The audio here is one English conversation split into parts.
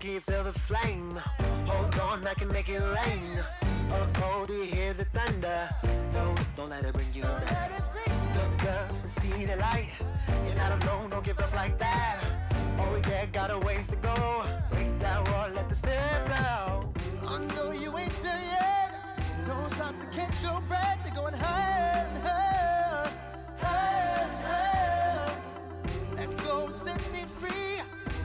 can you feel the flame? Hold on, I can make it rain. Oh, do you hear the thunder? No, don't let it bring you down. Look up and see the light. You're not alone, don't give up like that. Oh yeah, got a ways to go. Break that wall, let the spirit flow. I know you ain't there yet. Don't stop to catch your breath. You're going higher and higher, higher and higher. Let go, set me free.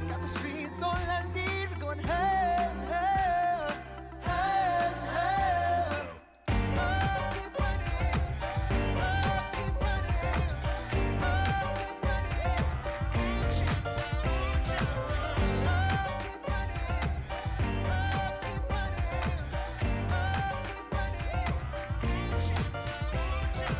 Got the streets all I need. We're going higher and higher, higher and higher. Oh, keep running. Oh, keep running. Oh, keep running. Reach out, reach out. Oh, keep running. Oh, keep running. Oh, keep running. Reach out, reach out.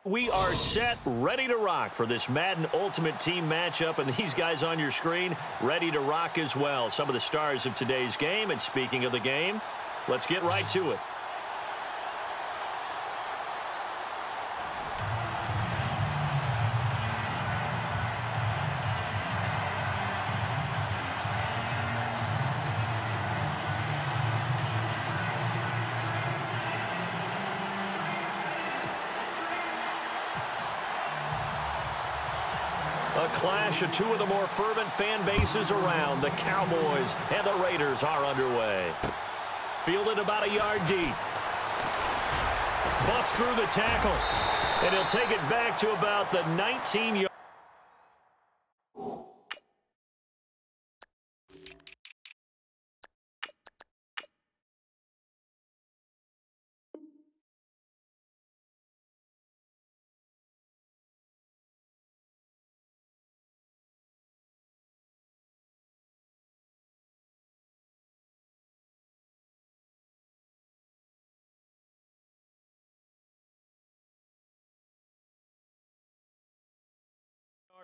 We are set, ready to rock for this Madden Ultimate Team matchup, and these guys on your screen ready to rock as well. Some of the stars of today's game, and speaking of the game, let's get right to it. A clash of two of the more fervent fan bases around. The Cowboys and the Raiders are underway. Fielded about a yard deep. Bust through the tackle. And he'll take it back to about the 19-yard.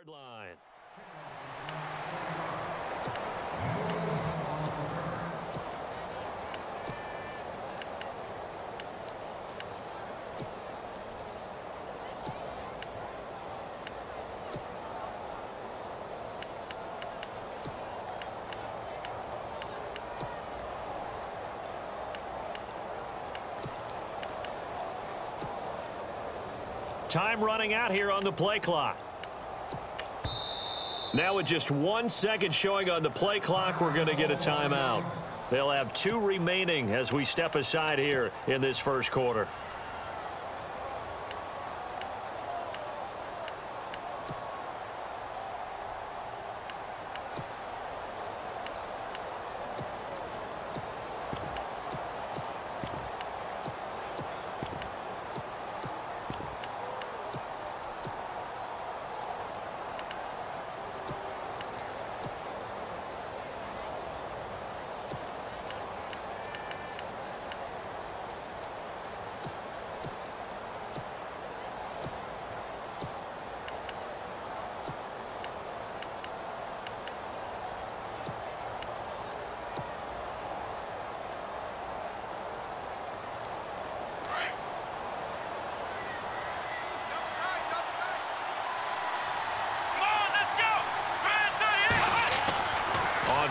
Line. Time running out here on the play clock. Now with just 1 second showing on the play clock, we're going to get a timeout. They'll have 2 remaining as we step aside here in this first quarter.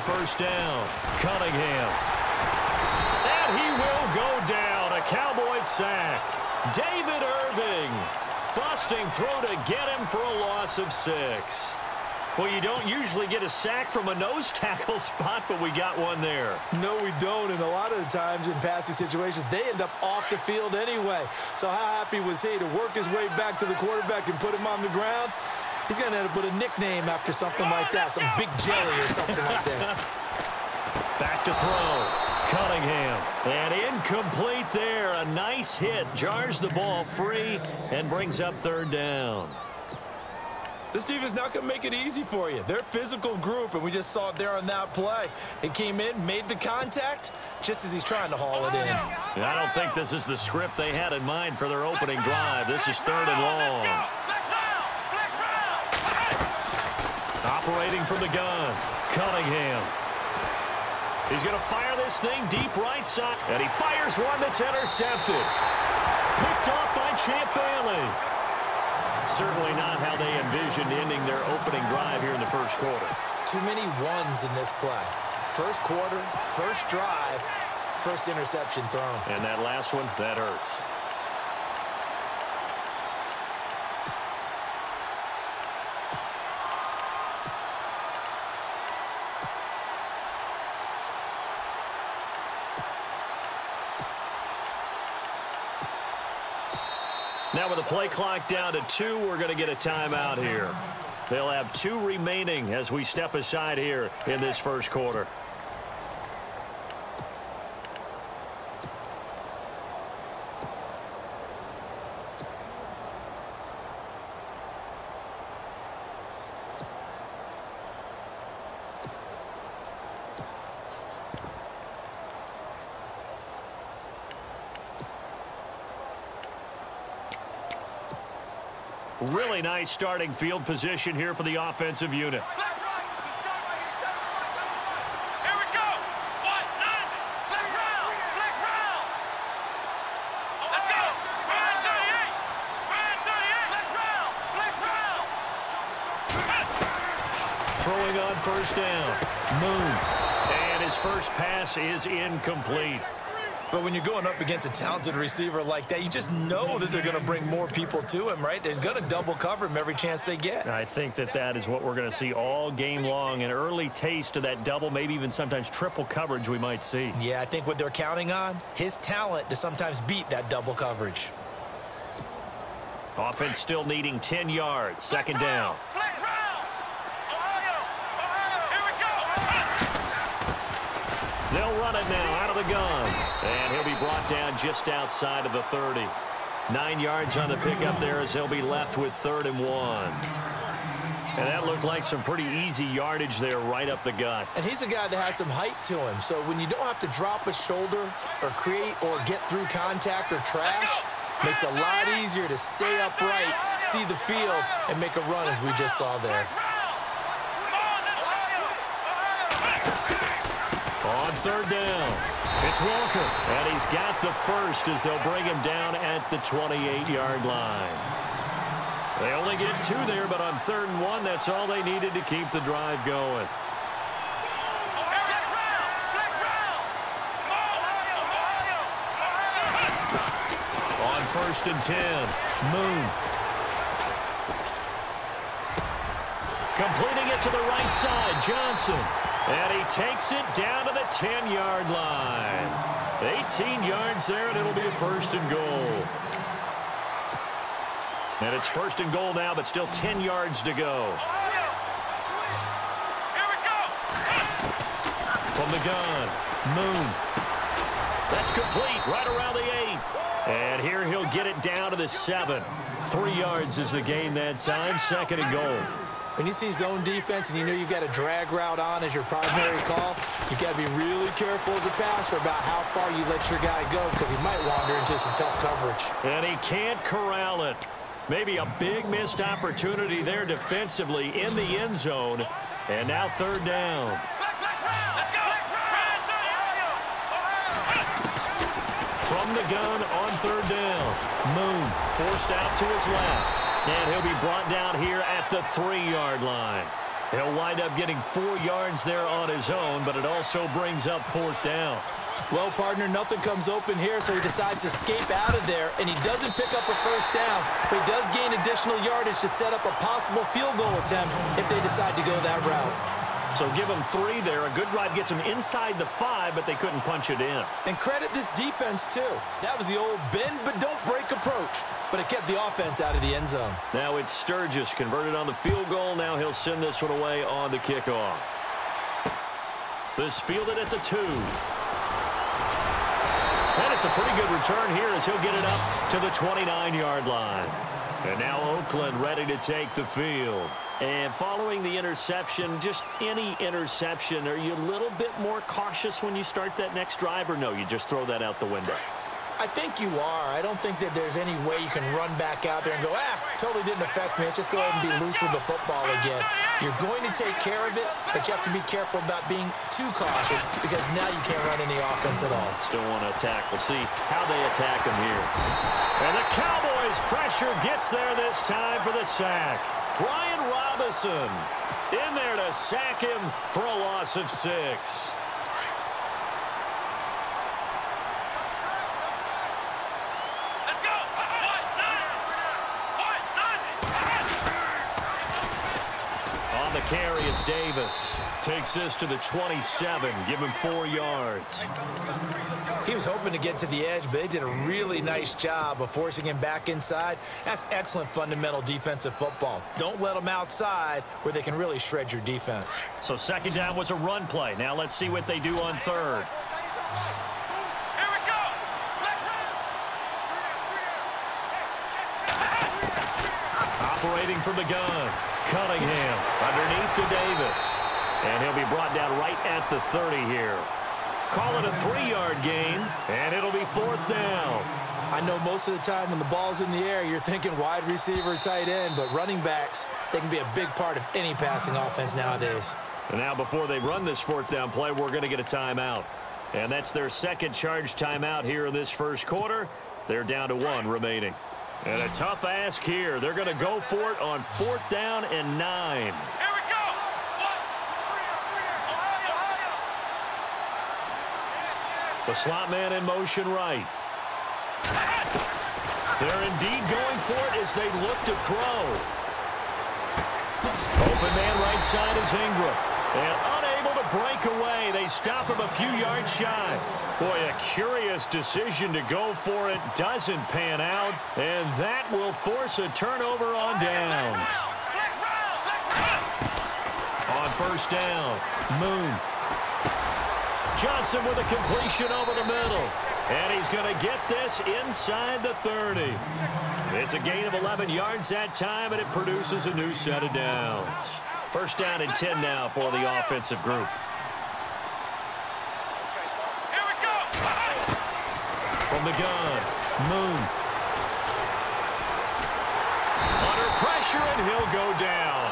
First down, Cunningham. And he will go down. A Cowboys sack. David Irving busting through to get him for a loss of 6. Well, you don't usually get a sack from a nose tackle spot, but we got one there. No, we don't, and a lot of the times in passing situations, they end up off the field anyway. So how happy was he to work his way back to the quarterback and put him on the ground? He's going to have to put a nickname after something like that, some Big Jelly or something like that. Back to throw. Cunningham. And incomplete there. A nice hit. Jars the ball free and brings up third down. This defense not going to make it easy for you. They're a physical group, and we just saw it there on that play. They came in, made the contact, just as he's trying to haul it in. And I don't think this is the script they had in mind for their opening drive. This is third and long. Operating from the gun, Cunningham. He's going to fire this thing deep right side, and he fires one that's intercepted. Picked off by Champ Bailey. Certainly not how they envisioned ending their opening drive here in the first quarter. Too many ones in this play. First quarter, first drive, first interception thrown. And that last one, that hurts. Now with the play clock down to 2, we're going to get a timeout here. They'll have 2 remaining as we step aside here in this first quarter. Really nice starting field position here for the offensive unit. Here we go. 1, 9, flick round. Let's go. Ryan 38. Flick round. Throwing on first down. Moon. And his first pass is incomplete. But when you're going up against a talented receiver like that, you just know that they're going to bring more people to him, right? They're going to double cover him every chance they get. I think that is what we're going to see all game long. An early taste of that double, maybe even sometimes triple coverage we might see. Yeah, I think what they're counting on, his talent to sometimes beat that double coverage. Offense still needing 10 yards. Second down. They'll run it now out of the gun. And he'll be brought down just outside of the 30. 9 yards on the pickup there as he'll be left with 3rd and 1. And that looked like some pretty easy yardage there right up the gut. And he's a guy that has some height to him. So when you don't have to drop a shoulder or create or get through contact or trash, makes it a lot easier to stay upright, see the field, and make a run as we just saw there. On 3rd down, it's Walker, and he's got the first as they'll bring him down at the 28-yard line. They only get 2 there, but on 3rd and 1, that's all they needed to keep the drive going. On 1st and 10, Moon. Completing it to the right side, Johnson. And he takes it down to the 10-yard line. 18 yards there, and it'll be a 1st and goal. And it's 1st and goal now, but still 10 yards to go. From the gun, Moon. That's complete, right around the 8. And here he'll get it down to the 7. 3 yards is the gain that time, 2nd and goal. When you see zone defense and you know you've got a drag route on as your primary call, you've got to be really careful as a passer about how far you let your guy go because he might wander into some tough coverage. And he can't corral it. Maybe a big missed opportunity there defensively in the end zone. And now 3rd down. From the gun on 3rd down. Moon forced out to his left. And he'll be brought down here at the 3-yard line. He'll wind up getting 4 yards there on his own, but it also brings up 4th down. Well, partner, nothing comes open here, so he decides to escape out of there, and he doesn't pick up a 1st down, but he does gain additional yardage to set up a possible field goal attempt if they decide to go that route. So give them 3 there. A good drive gets them inside the 5, but they couldn't punch it in. And credit this defense, too. That was the old bend but don't break approach, but it kept the offense out of the end zone. Now it's Sturgis converted on the field goal. Now he'll send this one away on the kickoff. This fielded at the 2. That's a pretty good return here as he'll get it up to the 29-yard line. And now Oakland ready to take the field. And following the interception, just any interception, are you a little bit more cautious when you start that next drive, or no, you just throw that out the window? I think you are. I don't think that there's any way you can run back out there and go, totally didn't affect me. Let's just go ahead and be loose with the football again. You're going to take care of it, but you have to be careful about being too cautious because now you can't run any offense at all. Still want to attack. We'll see how they attack him here. And the Cowboys' pressure gets there this time for the sack. Brian Robinson in there to sack him for a loss of 6. Carry, it's Davis. Takes this to the 27. Give him 4 yards. He was hoping to get to the edge, but they did a really nice job of forcing him back inside. That's excellent fundamental defensive football. Don't let them outside where they can really shred your defense. So second down was a run play. Now let's see what they do on third. Here we go. Operating from the gun. Cunningham underneath to Davis. And he'll be brought down right at the 30 here. Call it a 3-yard gain, and it'll be 4th down. I know most of the time when the ball's in the air, you're thinking wide receiver, tight end, but running backs, they can be a big part of any passing offense nowadays. And now before they run this 4th down play, we're going to get a timeout. And that's their second charge timeout here in this first quarter. They're down to 1 remaining. And a tough ask here. They're going to go for it on 4th down and 9. Here we go. The slot man in motion right. They're indeed going for it as they look to throw. Open man right side is Ingram. And unable to break away. They stop him a few yards shy. Boy, a curious decision to go for it. Doesn't pan out. And that will force a turnover on downs. On first down, Moon. Johnson with a completion over the middle. And he's going to get this inside the 30. It's a gain of 11 yards that time, and it produces a new set of downs. First down and 10 now for the offensive group. Here we go. From the gun, Moon. Under pressure, and he'll go down.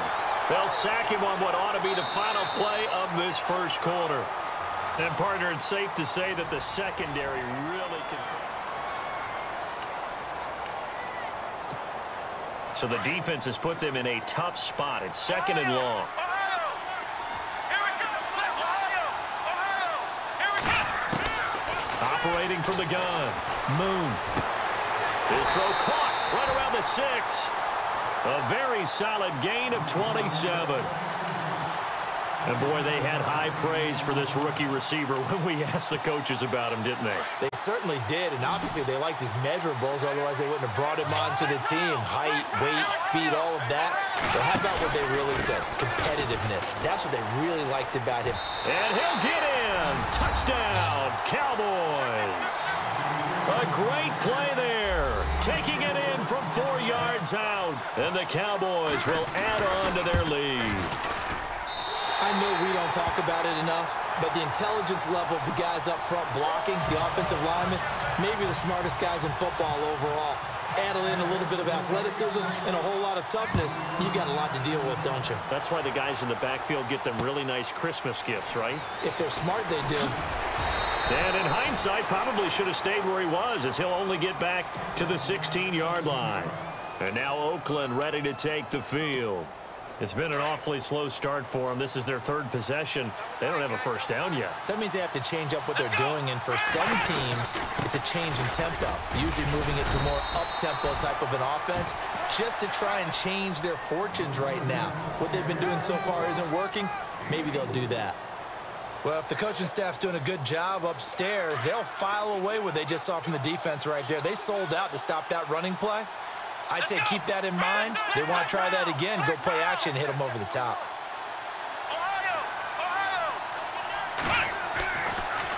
They'll sack him on what ought to be the final play of this first quarter. And, partner, it's safe to say that the secondary really controls. So the defense has put them in a tough spot. It's second and long. Operating from the gun, Moon. His throw caught right around the 6. A very solid gain of 27. And, boy, they had high praise for this rookie receiver when we asked the coaches about him, didn't they? They certainly did, and obviously they liked his measurables, otherwise they wouldn't have brought him onto the team. Height, weight, speed, all of that. So how about what they really said? Competitiveness. That's what they really liked about him. And he'll get in. Touchdown, Cowboys. A great play there. Taking it in from 4 yards out. And the Cowboys will add on to their lead. I know we don't talk about it enough, but the intelligence level of the guys up front blocking, the offensive linemen, maybe the smartest guys in football overall. Add in a little bit of athleticism and a whole lot of toughness, you've got a lot to deal with, don't you? That's why the guys in the backfield get them really nice Christmas gifts, right? If they're smart, they do. And in hindsight, probably should have stayed where he was, as he'll only get back to the 16-yard line. And now Oakland ready to take the field. It's been an awfully slow start for them. This is their 3rd possession. They don't have a first down yet. So that means they have to change up what they're doing, and for some teams, it's a change in tempo, usually moving it to more up-tempo type of an offense, just to try and change their fortunes right now. What they've been doing so far isn't working. Maybe they'll do that. Well, if the coaching staff's doing a good job upstairs, they'll file away what they just saw from the defense right there. They sold out to stop that running play. I'd say keep that in mind. They want to try that again, go play action, hit them over the top.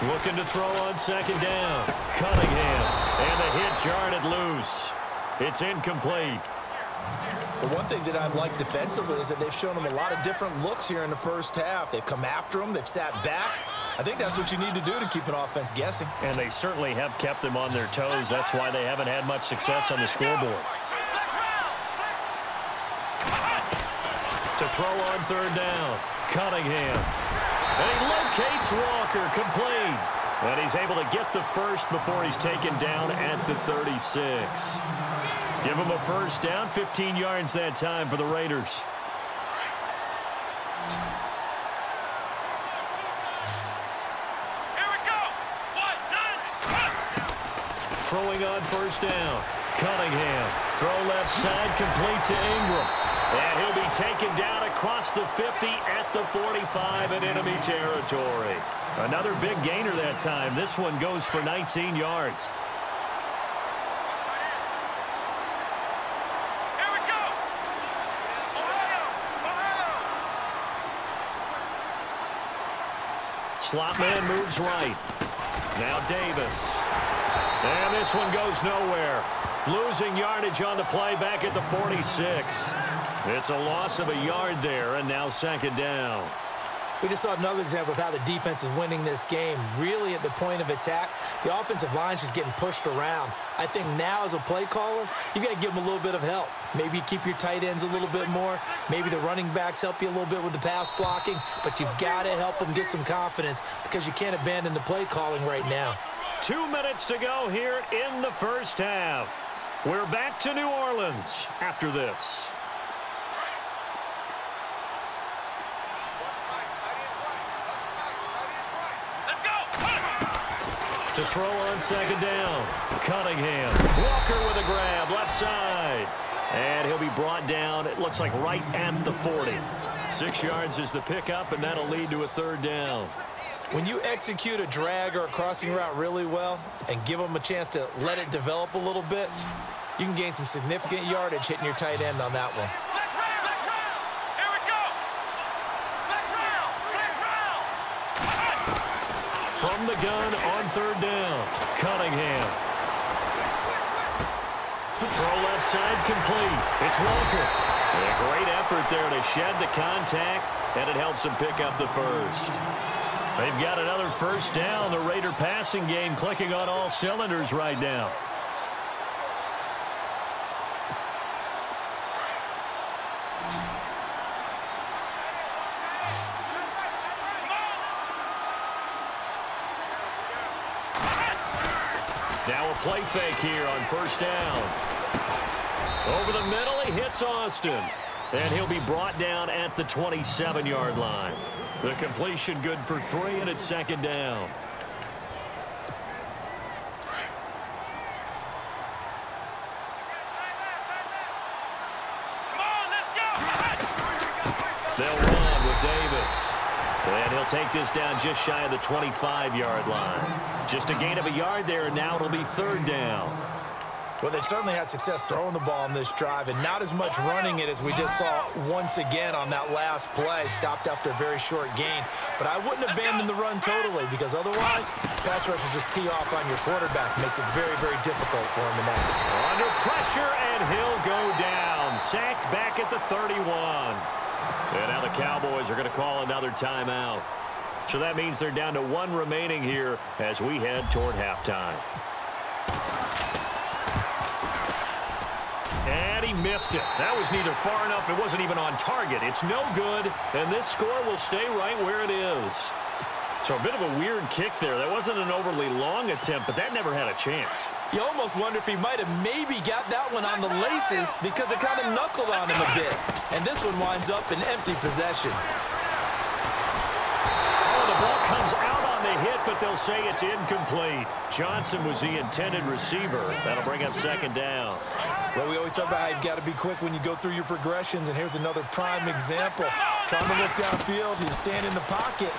Looking to throw on second down. Cunningham. And the hit jarred it loose. It's incomplete. The one thing that I've liked defensively is that they've shown them a lot of different looks here in the first half. They've come after them. They've sat back. I think that's what you need to do to keep an offense guessing. And they certainly have kept them on their toes. That's why they haven't had much success on the scoreboard. To throw on third down. Cunningham. And he locates Walker, complete. And he's able to get the first before he's taken down at the 36. Give him a first down, 15 yards that time for the Raiders. Here we go. 1-9. Throwing on first down. Cunningham. Throw left side, complete to Ingram. And he'll be taken down across the 50 at the 45 in enemy territory. Another big gainer that time. This one goes for 19 yards. Here we go. Slot man moves right. Now Davis. And this one goes nowhere. Losing yardage on the play back at the 46. It's a loss of a yard there, and now second down. We just saw another example of how the defense is winning this game. Really at the point of attack, the offensive line is just getting pushed around. I think now as a play caller, you've got to give them a little bit of help. Maybe you keep your tight ends a little bit more. Maybe the running backs help you a little bit with the pass blocking. But you've got to help them get some confidence because you can't abandon the play calling right now. 2 minutes to go here in the first half. We're back to New Orleans after this. To throw on second down. Cunningham. Walker with a grab, left side. And he'll be brought down, it looks like right at the 40. 6 yards is the pickup, and that'll lead to a third down. When you execute a drag or a crossing route really well and give them a chance to let it develop a little bit, you can gain some significant yardage hitting your tight end on that one. Here we go. From the gun on third down. Cunningham. Throw left side complete. It's Walker. And a great effort there to shed the contact, and it helps him pick up the first. They've got another first down. The Raider passing game clicking on all cylinders right now. Now a play fake here on first down. Over the middle, he hits Austin. And he'll be brought down at the 27-yard line. The completion good for 3, and it's second down. Come on, let's go. They'll run with Davis. And he'll take this down just shy of the 25-yard line. Just a gain of a yard there, and now it'll be third down. Well, they've certainly had success throwing the ball in this drive and not as much running it as we just saw once again on that last play. Stopped after a very short gain. But I wouldn't abandon the run totally because otherwise, pass rushers just tee off on your quarterback. Makes it very, very difficult for him in essence. Under pressure, and he'll go down. Sacked back at the 31. And now the Cowboys are going to call another timeout. So that means they're down to 1 remaining here as we head toward halftime. And he missed it. That was neither far enough. It wasn't even on target. It's no good, and this score will stay right where it is. So a bit of a weird kick there. That wasn't an overly long attempt, but that never had a chance. You almost wonder if he might have maybe got that one on the laces because it kind of knuckled on him a bit. And this one winds up in empty possession. Oh, the ball comes out on the hit, but they'll say it's incomplete. Johnson was the intended receiver. That'll bring up second down. Well, we always talk about how you've got to be quick when you go through your progressions, and here's another prime example. Trying to look downfield, he was standing in the pocket,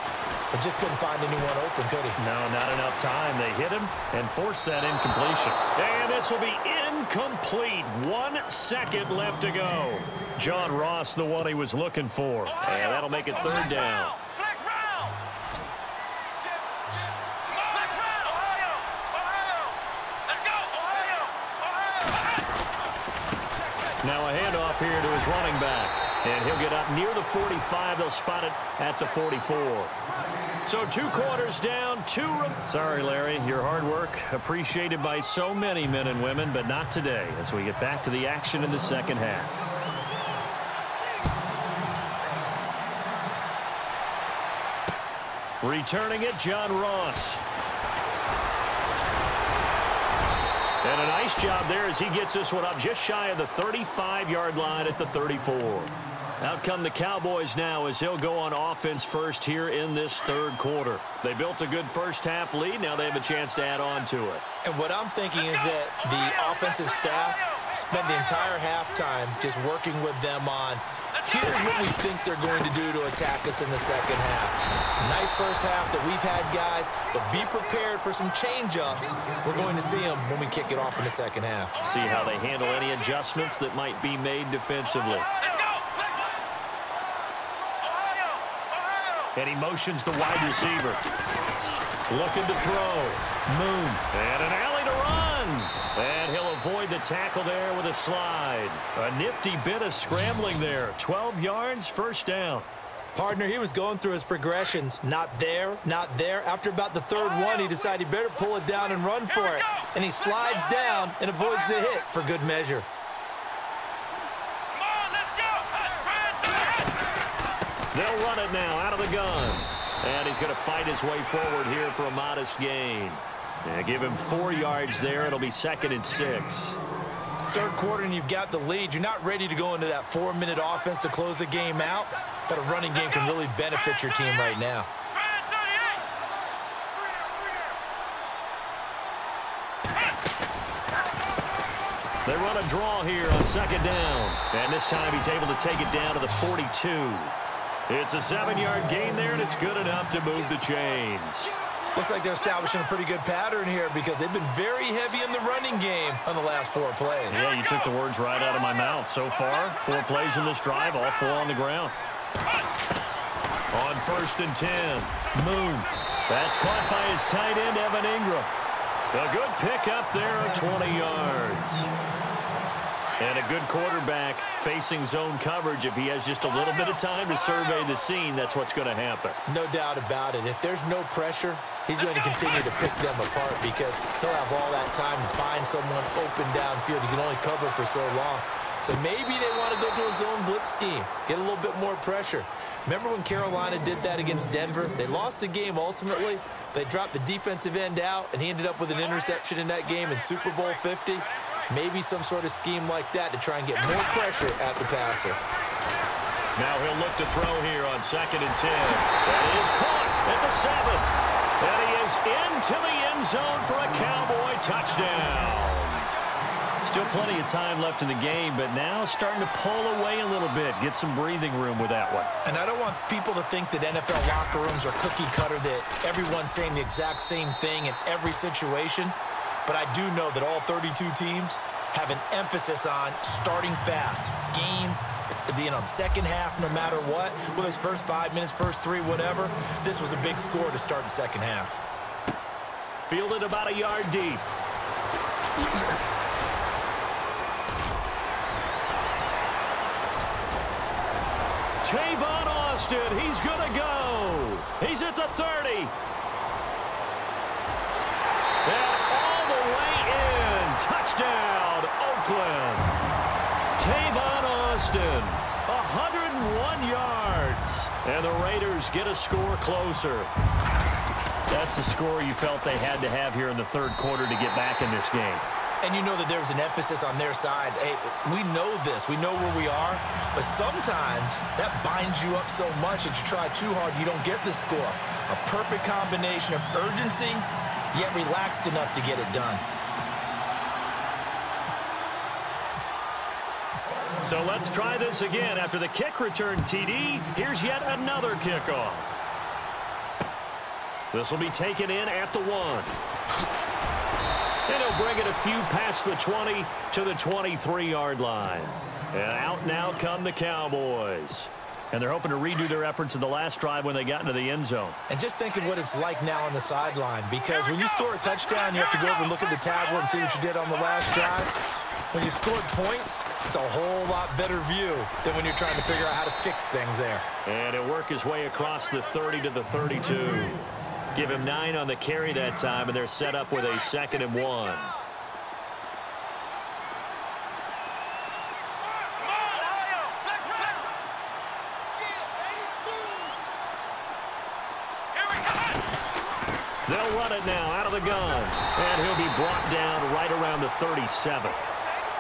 but just couldn't find anyone open, could he? No, not enough time. They hit him and forced that incompletion. And this will be incomplete. 1 second left to go. John Ross, the one he was looking for. And that'll make it third down. Now a handoff here to his running back. And he'll get up near the 45. They'll spot it at the 44. So 2 quarters down, 2. Sorry, Larry. Your hard work appreciated by so many men and women, but not today as we get back to the action in the second half. Returning it, John Ross. And a nice job there as he gets this one up just shy of the 35-yard line at the 34. Out come the Cowboys now as they'll go on offense first here in this third quarter. They built a good first-half lead. Now they have a chance to add on to it. And what I'm thinking is that the offensive staff spent the entire halftime just working with them on, here's what we think they're going to do to attack us in the second half. Nice first half that we've had, guys, but be prepared for some change-ups. We're going to see them when we kick it off in the second half. See how they handle any adjustments that might be made defensively. And he motions the wide receiver. Looking to throw. Moon. And an alley to run. And he'll avoid the tackle there with a slide. A nifty bit of scrambling there. 12 yards, first down. Partner, he was going through his progressions. Not there, not there. After about the third one, he decided he better pull it down and run for it. And he slides down and avoids the hit for good measure. They'll run it now out of the gun. And he's going to fight his way forward here for a modest gain. Yeah, give him 4 yards there. It'll be 2nd and 6. Third quarter and you've got the lead. You're not ready to go into that 4-minute offense to close the game out. But a running game can really benefit your team right now. They run a draw here on 2nd down. And this time he's able to take it down to the 42. It's a 7-yard gain there, and it's good enough to move the chains. Looks like they're establishing a pretty good pattern here because they've been very heavy in the running game on the last 4 plays. Yeah, you took the words right out of my mouth. So far, 4 plays in this drive, all 4 on the ground. On 1st and 10, Moon. That's caught by his tight end, Evan Ingram. A good pickup there of 20 yards. And a good quarterback facing zone coverage. If he has just a little bit of time to survey the scene, that's what's going to happen. No doubt about it. If there's no pressure, he's going to continue to pick them apart because he'll have all that time to find someone open downfield. He can only cover for so long. So maybe they want to go to a zone blitz scheme, get a little bit more pressure. Remember when Carolina did that against Denver? They lost the game ultimately. They dropped the defensive end out, and he ended up with an interception in that game in Super Bowl 50. Maybe some sort of scheme like that to try and get more pressure at the passer. Now he'll look to throw here on 2nd and 10. And he is caught at the 7. And he is into the end zone for a Cowboy touchdown. Still plenty of time left in the game, but now starting to pull away a little bit. Get some breathing room with that one. And I don't want people to think that NFL locker rooms are cookie cutter, that everyone's saying the exact same thing in every situation. But I do know that all 32 teams have an emphasis on starting fast. Game, second half, no matter what. Whether it's first 5 minutes, first 3, whatever. This was a big score to start the second half. Fielded about a yard deep. Tavon Austin, he's going to go. He's at the 30. And all the way in. Touchdown, Oakland. Tavon Austin, 101 yards. And the Raiders get a score closer. That's the score you felt they had to have here in the third quarter to get back in this game. And you know that there's an emphasis on their side. Hey, we know this. We know where we are. But sometimes that binds you up so much that you try too hard, you don't get the score. A perfect combination of urgency, yet relaxed enough to get it done. So let's try this again. After the kick return TD, here's yet another kickoff. This will be taken in at the 1. And he'll bring it a few past the 20 to the 23-yard line. And out now come the Cowboys. And they're hoping to redo their efforts in the last drive when they got into the end zone. And just think of what it's like now on the sideline, because when you score a touchdown, you have to go over and look at the tablet and see what you did on the last drive. When you scored points, it's a whole lot better view than when you're trying to figure out how to fix things there. And he'll work his way across the 30 to the 32. Give him 9 on the carry that time, and they're set up with a 2nd and 1. They'll run it now out of the gun. And he'll be brought down right around the 37.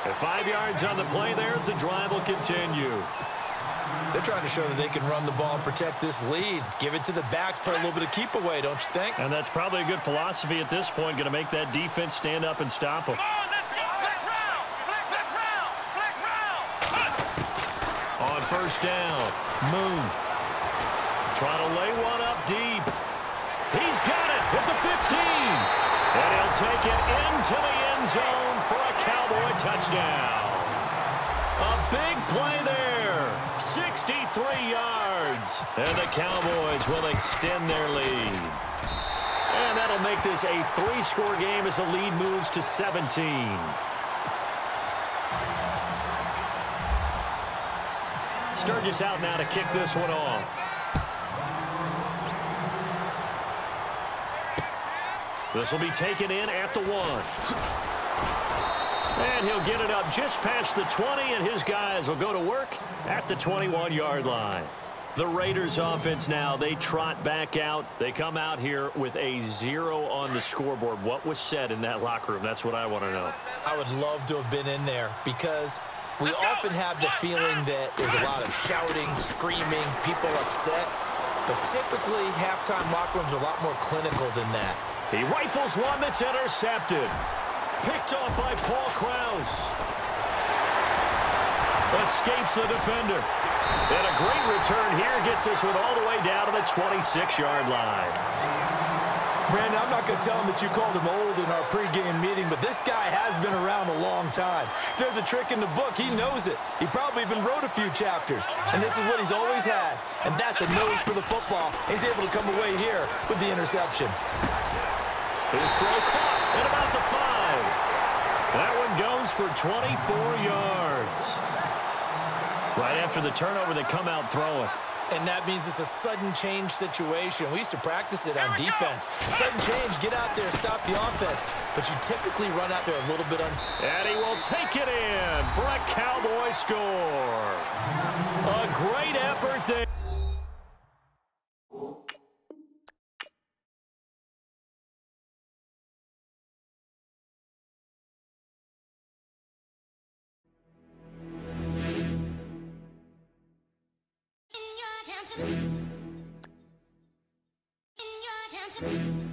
At 5 yards on the play there, the drive will continue. They're trying to show that they can run the ball and protect this lead. Give it to the backs, play a little bit of keep away, don't you think? And that's probably a good philosophy at this point, going to make that defense stand up and stop them. On first down, Moon trying to lay one up deep. He's got it at the 15. And he'll take it into the end zone for a Cowboy touchdown. A big play there. 63 yards. And the Cowboys will extend their lead. And that'll make this a 3-score game as the lead moves to 17. Sturgis out now to kick this one off. This will be taken in at the 1. And he'll get it up just past the 20, and his guys will go to work at the 21-yard line. The Raiders offense now, they trot back out. They come out here with a 0 on the scoreboard. What was said in that locker room? That's what I want to know. I would love to have been in there because we often have the feeling that there's a lot of shouting, screaming, people upset. But typically, halftime locker rooms are a lot more clinical than that. He rifles one that's intercepted. Picked off by Paul Krause. Escapes the defender. And a great return here gets this one all the way down to the 26-yard line. Brandon, I'm not going to tell him that you called him old in our pregame meeting, but this guy has been around a long time. If there's a trick in the book, he knows it. He probably even wrote a few chapters. And this is what he's always had. And that's a nose for the football. He's able to come away here with the interception. His throw caught at about the 5. That one goes for 24 yards. Right after the turnover, they come out throwing. And that means it's a sudden change situation. We used to practice it on defense. Sudden change, get out there, stop the offense. But you typically run out there a little bit unsafe. And he will take it in for a Cowboy score. A great effort there. In your attention.